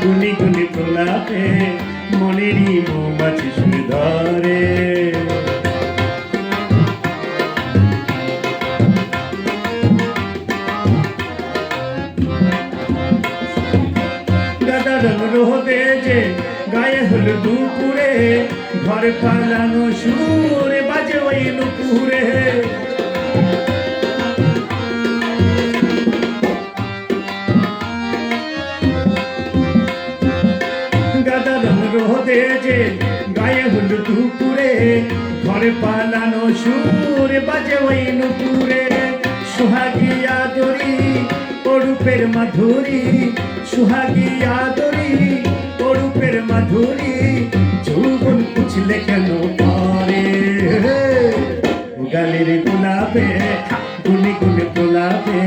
গুনি গুনি প্রলাপে মনেরই মৌমাছি সুর ধরে। গাদা রং রোদে যে গায়ে হল দুপুরে, ঘরে পালানো সুরে বাজে ওই নুপুরে। গাদা রং রোদে যে গায়ে হল দুপুরে, ঘরে পালানো সুরে বাজে ওই নুপুরে। সোহাগী আদরি অরূপের মাধুরী, সোহাগী আদরি অরূপের মাধুরী, যৌবন পুছলে কেন পরে। গালের গোলাপে গুনে গুনে প্রলাপে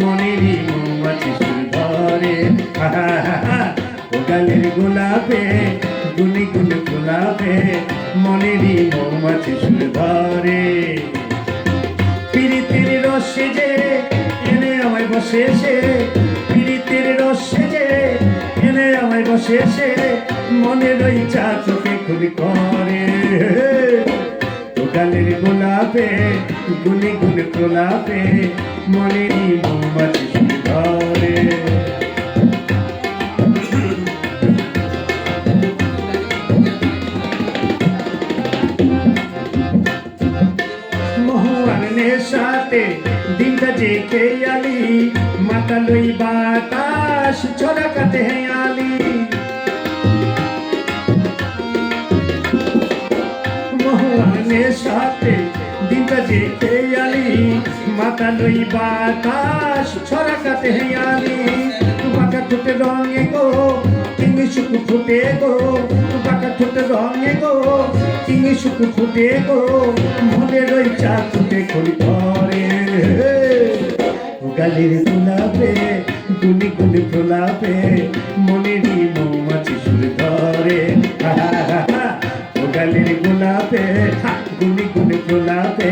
মনেরই মৌমাছি সুর ধরে। ও গালের গোলাপে গুনে গুনে প্রলাপে মনেরই মৌমাছি সুর ধরে। পীড়িতের রসে যে এনে আমায় বসে সে, পীড়িতের রসে যে এনে আমায় বসে সে, মনের ওই চা চোখে খুলি করে। গালের গোলাপে গুনে গুনে প্রলাপে মনেরই মৌমাছি সুর ধরে। মহুয়ার নেশাতে দিনটা যে খেয়ালি, মাতালই বাতাস ছড়াকাতে হেয়ালি। মহুয়ার নেশাতে দিনটা যে খেয়ালি, মাতালই বাতাস ছড়াকাতে হেয়ালি। বাঁকা ঠোঁটে রঙে গো চিংড়ি শুকু ফুটে গো, বাঁকা ঠোঁটে রঙে গো চিংড়ি শুকু ফুটে গো, মনের ওই চা ফুটে খড়ি ধরে। গালের গোলাপে গুনি গুনি প্রলাপে মনেরই মৌমাছি সুর ধরে। গালের গোলাপে গুনি গুনি প্রলাপে